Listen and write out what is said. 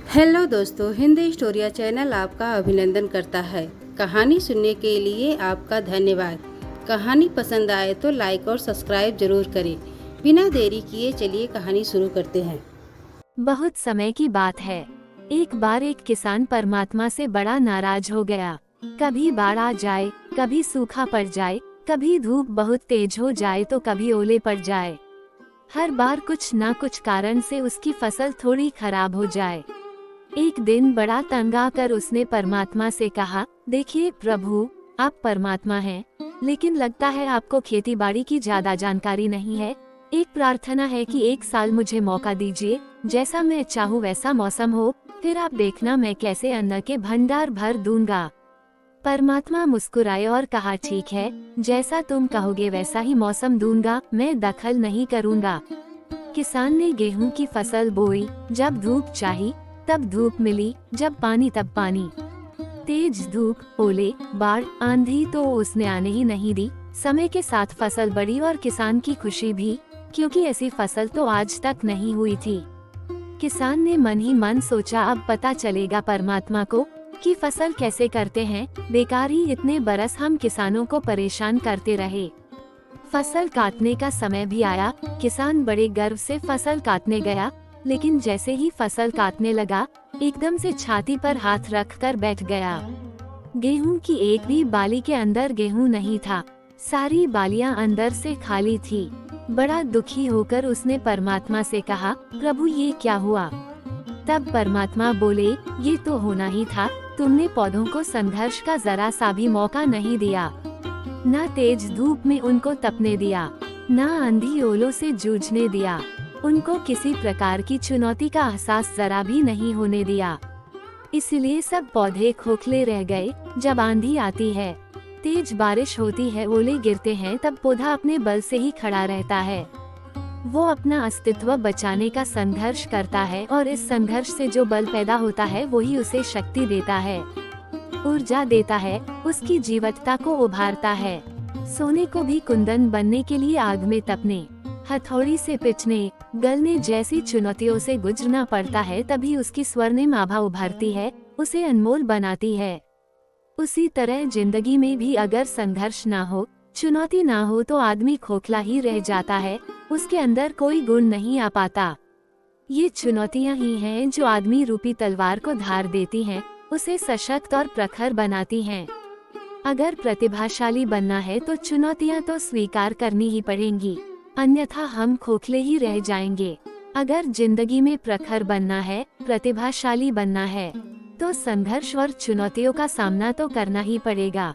Hello दोस्तों, Hindi स्टोरिया channel आपका अभिनंदन करता है। कहानी सुनने के लिए आपका धन्यवाद। कहानी पसंद आए तो लाइक और सब्सक्राइब जरूर करें। बिना देरी किए चलिए कहानी शुरू करते हैं। बहुत समय की बात है। एक बार एक किसान परमात्मा से बड़ा नाराज हो गया। कभी बाढ़ आ जाए, कभी सूखा पड़ जाए, कभी धूप बहुत तेज हो जाए तो कभी ओले पड़ जाए। हर बार कुछ न कुछ कारण से उसकी फसल थोड़ी खराब हो जाए। एक दिन बड़ा तंग आकर उसने परमात्मा से कहा, देखिए प्रभु, आप परमात्मा हैं, लेकिन लगता है आपको खेती बाड़ी की ज्यादा जानकारी नहीं है। एक प्रार्थना है कि एक साल मुझे मौका दीजिए, जैसा मैं चाहूँ वैसा मौसम हो, फिर आप देखना मैं कैसे अन्न के भंडार भर दूंगा। परमात्मा मुस्कुराए और कहा, ठीक है, जैसा तुम कहोगे वैसा ही मौसम दूंगा, मैं दखल नहीं करूंगा। किसान ने गेहूं की फसल बोई। जब धूप चाही तब धूप मिली, जब पानी तब पानी। तेज धूप, ओले, बाढ़, आंधी तो उसने आने ही नहीं दी। समय के साथ फसल बढ़ी और किसान की खुशी भी, क्योंकि ऐसी फसल तो आज तक नहीं हुई थी। किसान ने मन ही मन सोचा, अब पता चलेगा परमात्मा को कि फसल कैसे करते हैं। बेकार ही इतने बरस हम किसानों को परेशान करते रहे। फसल काटने का समय भी आया। किसान बड़े गर्व से फसल काटने गया, लेकिन जैसे ही फसल काटने लगा, एकदम से छाती पर हाथ रखकर बैठ गया। गेहूं की एक भी बाली के अंदर गेहूं नहीं था। सारी बालियां अंदर से खाली थी। बड़ा दुखी होकर उसने परमात्मा से कहा, प्रभु ये क्या हुआ? तब परमात्मा बोले, ये तो होना ही था, तुमने पौधों को संघर्ष का जरा सा भी मौका नहीं दिया। न तेज धूप में उनको तपने दिया, न आंधी ओलों से जूझने दिया। उनको किसी प्रकार की चुनौती का एहसास जरा भी नहीं होने दिया। इसलिए सब पौधे खोखले रह गए। जब आंधी आती है, तेज बारिश होती है, ओले गिरते हैं, तब पौधा अपने बल से ही खड़ा रहता है। वो अपना अस्तित्व बचाने का संघर्ष करता है, और इस संघर्ष से जो बल पैदा होता है वही उसे शक्ति देता है, ऊर्जा देता है, उसकी जीवटता को उभारता है। सोने को भी कुंदन बनने के लिए आग में तपने, हथौड़ी से पिटने, गलने जैसी चुनौतियों से गुजरना पड़ता है, तभी उसकी स्वर्णिम आभा उभरती है, उसे अनमोल बनाती है। उसी तरह जिंदगी में भी अगर संघर्ष ना हो, चुनौती ना हो, तो आदमी खोखला ही रह जाता है, उसके अंदर कोई गुण नहीं आ पाता। ये चुनौतियां ही हैं जो आदमी रूपी तलवार को धार देती हैं, उसे सशक्त और प्रखर बनाती हैं। अगर प्रतिभाशाली बनना है तो चुनौतियां तो स्वीकार करनी ही पड़ेंगी, अन्यथा हम खोखले ही रह जाएंगे। अगर जिंदगी में प्रखर बनना है, प्रतिभाशाली बनना है, तो संघर्ष और चुनौतियों का सामना तो करना ही पड़ेगा।